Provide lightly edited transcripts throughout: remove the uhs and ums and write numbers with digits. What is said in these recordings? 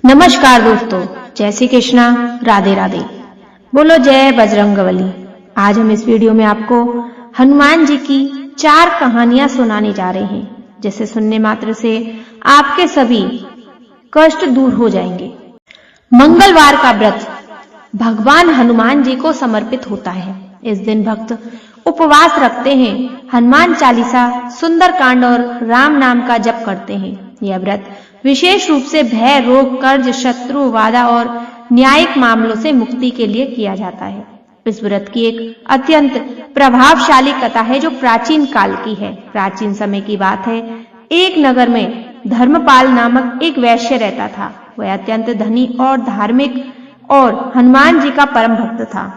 नमस्कार दोस्तों, जय श्री कृष्णा, राधे राधे। बोलो जय बजरंगबली। आज हम इस वीडियो में आपको हनुमान जी की 4 कहानियां सुनाने जा रहे हैं, जिसे सुनने मात्र से आपके सभी कष्ट दूर हो जाएंगे। मंगलवार का व्रत भगवान हनुमान जी को समर्पित होता है। इस दिन भक्त उपवास रखते हैं, हनुमान चालीसा, सुंदरकांड और राम नाम का जप करते हैं। यह व्रत विशेष रूप से भय, रोग, कर्ज, शत्रु, वादा और न्यायिक मामलों से मुक्ति के लिए किया जाता है। इस व्रत की एक अत्यंत प्रभावशाली कथा है जो प्राचीन काल की है। प्राचीन समय की बात है। एक नगर में धर्मपाल नामक एक वैश्य रहता था। वह अत्यंत धनी और धार्मिक और हनुमान जी का परम भक्त था।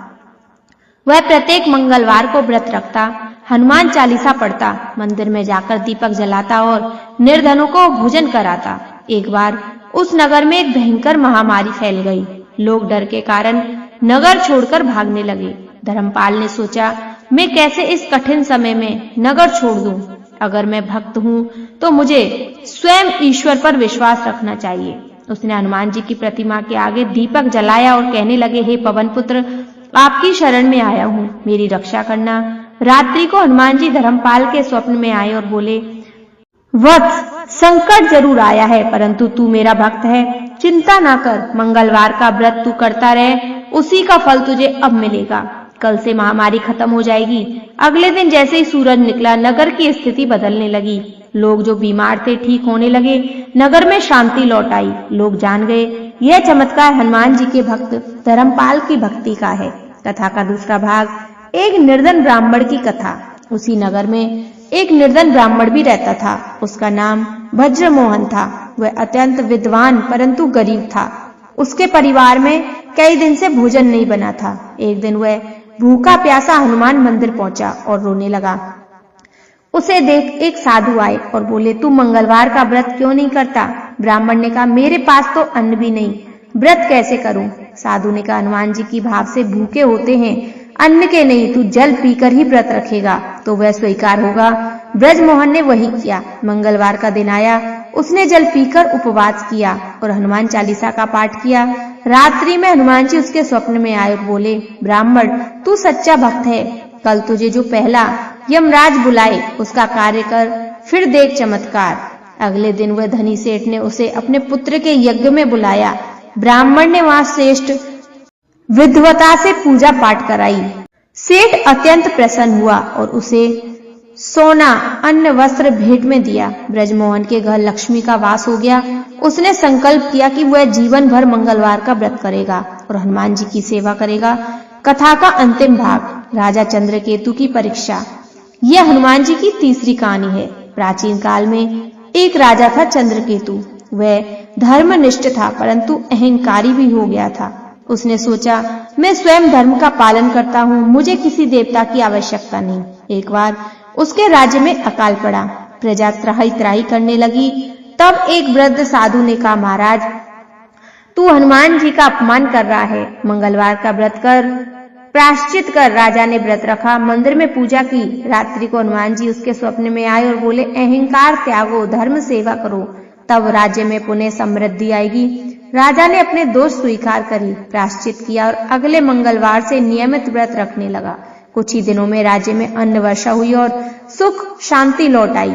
वह प्रत्येक मंगलवार को व्रत रखता, हनुमान चालीसा पढ़ता, मंदिर में जाकर दीपक जलाता और निर्धनों को भोजन कराता। एक बार उस नगर में एक भयंकर महामारी फैल गई। लोग डर के कारण नगर छोड़कर भागने लगे। धर्मपाल ने सोचा, मैं कैसे इस कठिन समय में नगर छोड़ दूं? अगर मैं भक्त हूं तो मुझे स्वयं ईश्वर पर विश्वास रखना चाहिए। उसने हनुमान जी की प्रतिमा के आगे दीपक जलाया और कहने लगे, हे पवन पुत्र, आपकी शरण में आया हूं, मेरी रक्षा करना। रात्रि को हनुमान जी धर्मपाल के स्वप्न में आए और बोले, वत्स, संकट जरूर आया है, परंतु तू मेरा भक्त है, चिंता ना कर। मंगलवार का व्रत तू करता रहे, उसी का फल तुझे अब मिलेगा। कल से महामारी खत्म हो जाएगी। अगले दिन जैसे ही सूरज निकला, नगर की स्थिति बदलने लगी। लोग जो बीमार थे ठीक होने लगे। नगर में शांति लौट आई। लोग जान गए यह चमत्कार हनुमान जी के भक्त धर्मपाल की भक्ति का है। कथा का दूसरा भाग, एक निर्धन ब्राह्मण की कथा। उसी नगर में एक निर्धन ब्राह्मण भी रहता था। उसका नाम भज्रमोहन था। वह अत्यंत विद्वान परंतु गरीब था। उसके परिवार में कई दिन से भोजन नहीं बना था। एक दिन वह भूखा प्यासा हनुमान मंदिर पहुंचा और रोने लगा। उसे देख एक साधु आए और बोले, तू मंगलवार का व्रत क्यों नहीं करता? ब्राह्मण ने कहा, मेरे पास तो अन्न भी नहीं, व्रत कैसे करूं? साधु ने कहा, हनुमान जी की भाव से भूखे होते हैं, अन्न के नहीं। तू जल पीकर ही व्रत रखेगा तो वह स्वीकार होगा। ब्रजमोहन ने वही किया। मंगलवार का दिन आया। उसने जल पीकर उपवास किया और हनुमान चालीसा का पाठ किया। रात्रि में हनुमान जी उसके स्वप्न में आए और बोले, ब्राह्मण, तू सच्चा भक्त है। कल तुझे जो पहला यमराज बुलाए उसका कार्य कर, फिर देख चमत्कार। अगले दिन वह धनी सेठ ने उसे अपने पुत्र के यज्ञ में बुलाया। ब्राह्मण ने वहां श्रेष्ठ विद्वता से पूजा पाठ कराई। सेठ अत्यंत प्रसन्न हुआ और उसे सोना, अन्न, वस्त्र भेंट में दिया। ब्रजमोहन के घर लक्ष्मी का वास हो गया। उसने संकल्प किया कि वह जीवन भर मंगलवार का व्रत करेगा और हनुमान जी की सेवा करेगा। कथा का अंतिम भाग, राजा चंद्रकेतु की परीक्षा। यह हनुमान जी की तीसरी कहानी है। प्राचीन काल में एक राजा था चंद्रकेतु। वह धर्मनिष्ठ था परंतु अहंकारी भी हो गया था। उसने सोचा, मैं स्वयं धर्म का पालन करता हूँ, मुझे किसी देवता की आवश्यकता नहीं। एक बार उसके राज्य में अकाल पड़ा। प्रजा त्राही त्राही करने लगी। तब एक वृद्ध साधु ने कहा, महाराज, तू हनुमान जी का अपमान कर रहा है, मंगलवार का व्रत कर, प्रायश्चित कर। राजा ने व्रत रखा, मंदिर में पूजा की। रात्रि को हनुमान जी उसके स्वप्न में आए और बोले, अहंकार त्यागो, धर्म सेवा करो, तब राज्य में पुनः समृद्धि आएगी। राजा ने अपने दोष स्वीकार करी, प्रायश्चित किया और अगले मंगलवार से नियमित व्रत रखने लगा। कुछ ही दिनों में राज्य में अन्न वर्षा हुई और सुख शांति लौट आई।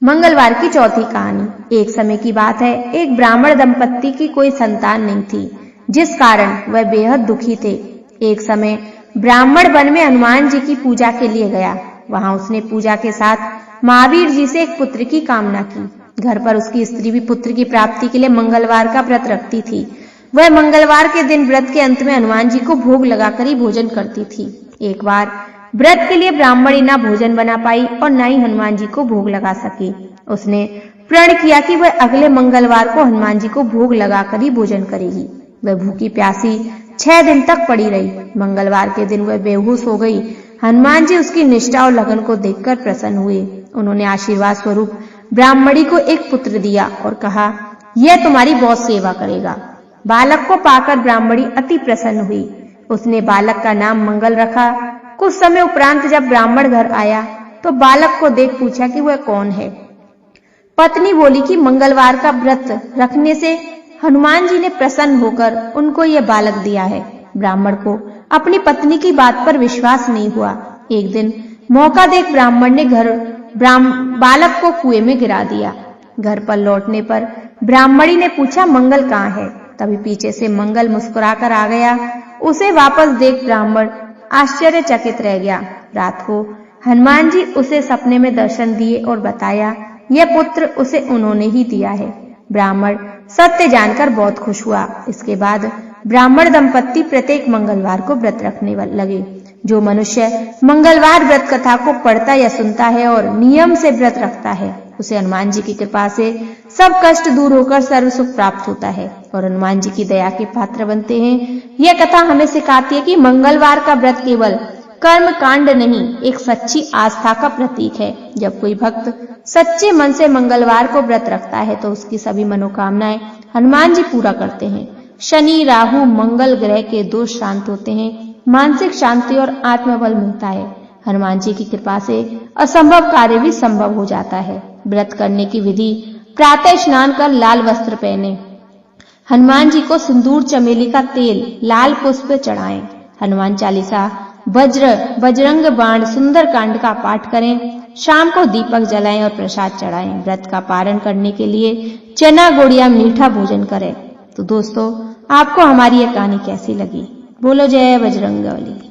मंगलवार की चौथी कहानी। एक समय की बात है, एक ब्राह्मण दंपत्ति की कोई संतान नहीं थी, जिस कारण वह बेहद दुखी थे। एक समय ब्राह्मण वन में हनुमान जी की पूजा के लिए गया। वहां उसने पूजा के साथ महावीर जी से एक पुत्र की कामना की। घर पर उसकी स्त्री भी पुत्र की प्राप्ति के लिए मंगलवार का व्रत रखती थी। वह मंगलवार के दिन व्रत के अंत में हनुमान जी को भोग लगाकर ही भोजन करती थी। एक बार व्रत के लिए ब्राह्मणी ना भोजन बना पाई और न ही हनुमान जी को भोग लगा सकी। उसने प्रण किया कि वह अगले मंगलवार को हनुमान जी को भोग लगाकर ही भोजन करेगी। वह भूखी प्यासी 6 दिन तक पड़ी रही। मंगलवार के दिन वह बेहोश हो गई। हनुमान जी उसकी निष्ठा और लगन को देखकर प्रसन्न हुए। उन्होंने आशीर्वाद स्वरूप ब्राह्मणी को एक पुत्र दिया और कहा, यह तुम्हारी बहुत सेवा करेगा। बालक को पाकर ब्राह्मणी अति प्रसन्न हुई। उसने बालक का नाम मंगल रखा। कुछ समय उपरांत जब ब्राह्मण घर आया तो बालक को देख पूछा कि वह कौन है। पत्नी बोली कि मंगलवार का व्रत रखने से हनुमान जी ने प्रसन्न होकर उनको यह बालक दिया है। ब्राह्मण को अपनी पत्नी की बात पर विश्वास नहीं हुआ। एक दिन मौका देख ब्राह्मण ने बालक को कुएं में गिरा दिया। घर पर लौटने पर ब्राह्मणी ने पूछा, मंगल कहाँ है? तभी पीछे से मंगल मुस्कुराकर आ गया। उसे वापस देख ब्राह्मण आश्चर्यचकित रह गया। रात को हनुमान जी उसे सपने में दर्शन दिए और बताया यह पुत्र उसे उन्होंने ही दिया है। ब्राह्मण सत्य जानकर बहुत खुश हुआ। इसके बाद ब्राह्मण दंपत्ति प्रत्येक मंगलवार को व्रत रखने लगे। जो मनुष्य मंगलवार व्रत कथा को पढ़ता या सुनता है और नियम से व्रत रखता है, उसे हनुमान जी की कृपा से सब कष्ट दूर होकर सर्व सुख प्राप्त होता है और हनुमान जी की दया के पात्र बनते हैं। यह कथा हमें सिखाती है कि मंगलवार का व्रत केवल कर्म कांड नहीं, एक सच्ची आस्था का प्रतीक है। जब कोई भक्त सच्चे मन से मंगलवार को व्रत रखता है तो उसकी सभी मनोकामनाएं हनुमान जी पूरा करते हैं। शनि, राहु, मंगल ग्रह के दोष शांत होते हैं, मानसिक शांति और आत्मबल मिलता है। हनुमान जी की कृपा से असंभव कार्य भी संभव हो जाता है। व्रत करने की विधि: प्रातः स्नान कर लाल वस्त्र पहने, हनुमान जी को सिंदूर, चमेली का तेल, लाल पुष्प चढ़ाएं, हनुमान चालीसा, बजरंग बाण, सुंदरकांड का पाठ करें, शाम को दीपक जलाएं और प्रसाद चढ़ाएं। व्रत का पारण करने के लिए चना, गुड़ या मीठा भोजन करें। तो दोस्तों, आपको हमारी यह कहानी कैसी लगी? बोलो जय बजरंगबली।